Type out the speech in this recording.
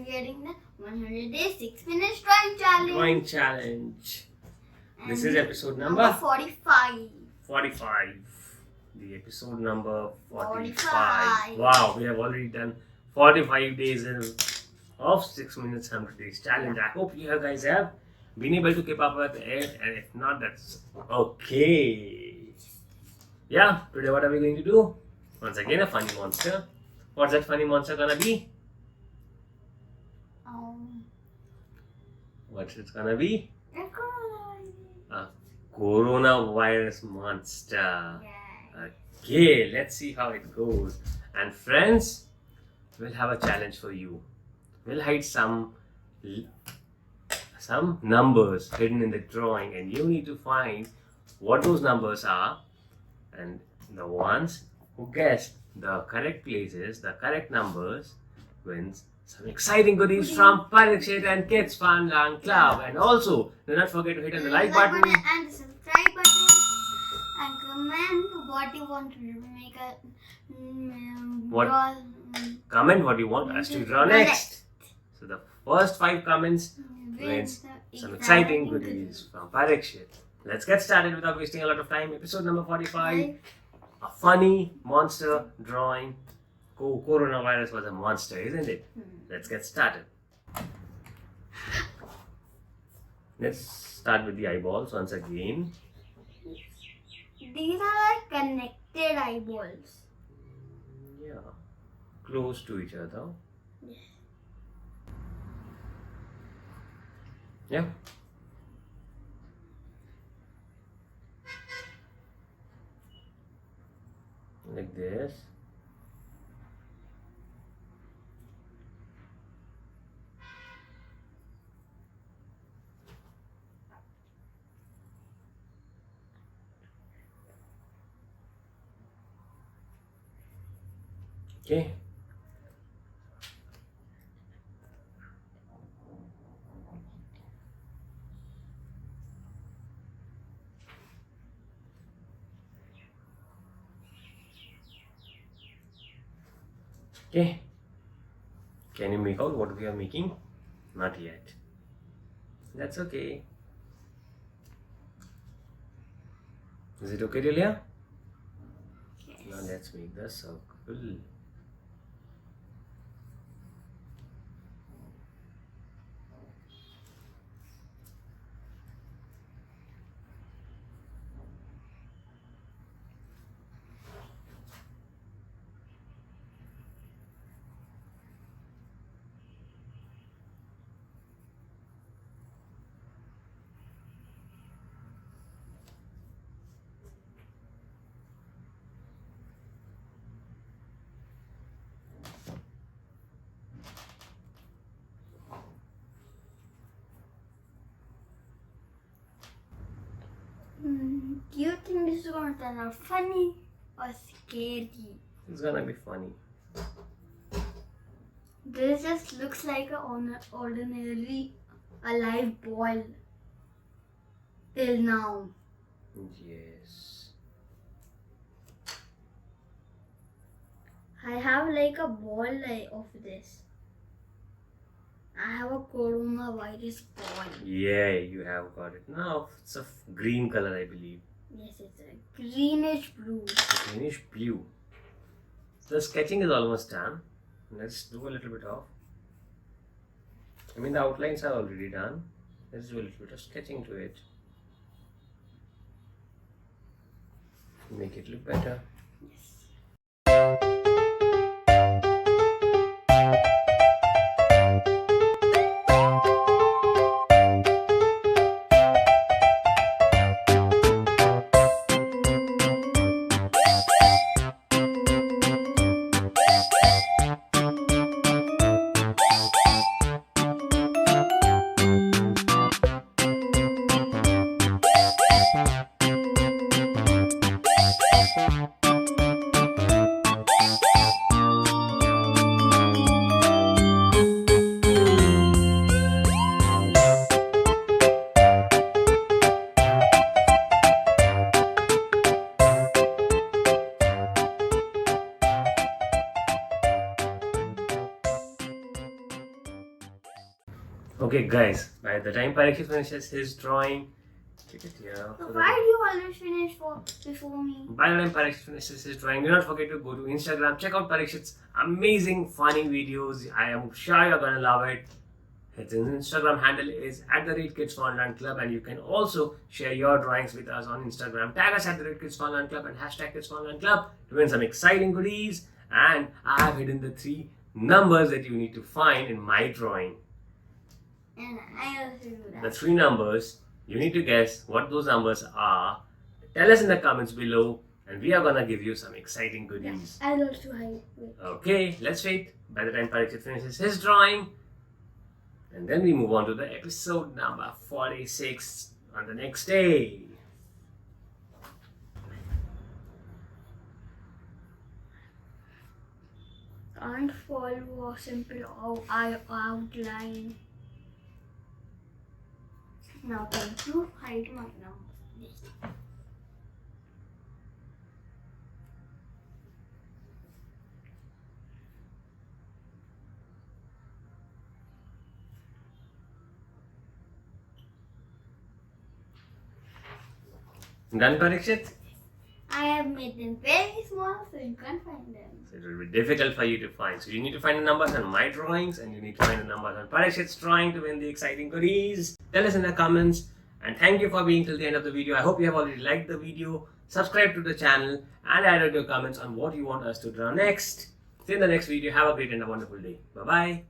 getting the 100 days 6 minutes drawing challenge. Drawing challenge. And This is episode number 45. 45. The episode number 45. 45. Wow, we have already done 45 days of 6 minutes 100 days challenge. I hope you guys have been able to keep up with it, and if not, that's okay. Yeah, today what are we going to do? Once again, a funny monster. What's that funny monster gonna be? What's it gonna be? A coronavirus monster. Yeah. Okay, let's see how it goes. And friends, we'll have a challenge for you. We'll hide some numbers hidden in the drawing, and you need to find what those numbers are, and the ones who guess the correct places, the correct numbers, wins some exciting goodies from Parikshet and Kids Funland Club. And also, do not forget to hit on the like button and the subscribe button, and comment what you want to make a comment what you want us to draw next. So the first 5 comments wins some exciting goodies from Parikshet. Let's get started without wasting a lot of time. Episode number 45. A funny monster drawing. Coronavirus was a monster, isn't it? Let's get started. Let's start with the eyeballs once again. These are like connected eyeballs. Yeah, close to each other. Yeah. Like this. Okay. Okay. Can you make out what we are making? Not yet. That's okay. Is it okay, Delia? Yes. Now let's make the circle. Do you think this is going to turn out funny or scary? It's gonna be funny. This just looks like an ordinary alive ball till now. Yes. I have like a ball of this. I have a coronavirus ball. Yeah, you have got it. Now it's a green color, I believe. Yes, it's a greenish blue. Greenish blue. The sketching is almost done. Let's do a little bit of. I mean, the outlines are already done. Let's do a little bit of sketching to it. Make it look better. Yes. Okay, guys, by the time Parikshet finishes his drawing, take it here. So why do you always finish before me? By the time Parikshet finishes his drawing, do not forget to go to Instagram. Check out Parikshet's amazing, funny videos. I am sure you're gonna love it. His Instagram handle is @KidsFunlandClub, and you can also share your drawings with us on Instagram. Tag us @KidsFunlandClub and #KidsFunlandClub to win some exciting goodies. And I have hidden the 3 numbers that you need to find in my drawing. And I also do that. The 3 numbers, you need to guess what those numbers are. Tell us in the comments below, and we are gonna give you some exciting goodies. I'll also hide. Wait. Okay, let's wait by the time Parikshet finishes his drawing. And then we move on to the episode number 46 on the next day. Can't follow a simple outline. Now can you hide my number? Done, Parikshet? I have made them very small so you can't find them. So it will be difficult for you to find. So you need to find the numbers on my drawings, and you need to find the numbers on Parikshet's drawing to win the exciting goodies. Tell us in the comments, and thank you for being till the end of the video. I hope you have already liked the video, subscribe to the channel, and added your comments on what you want us to draw next. See you in the next video. Have a great and a wonderful day. Bye-bye.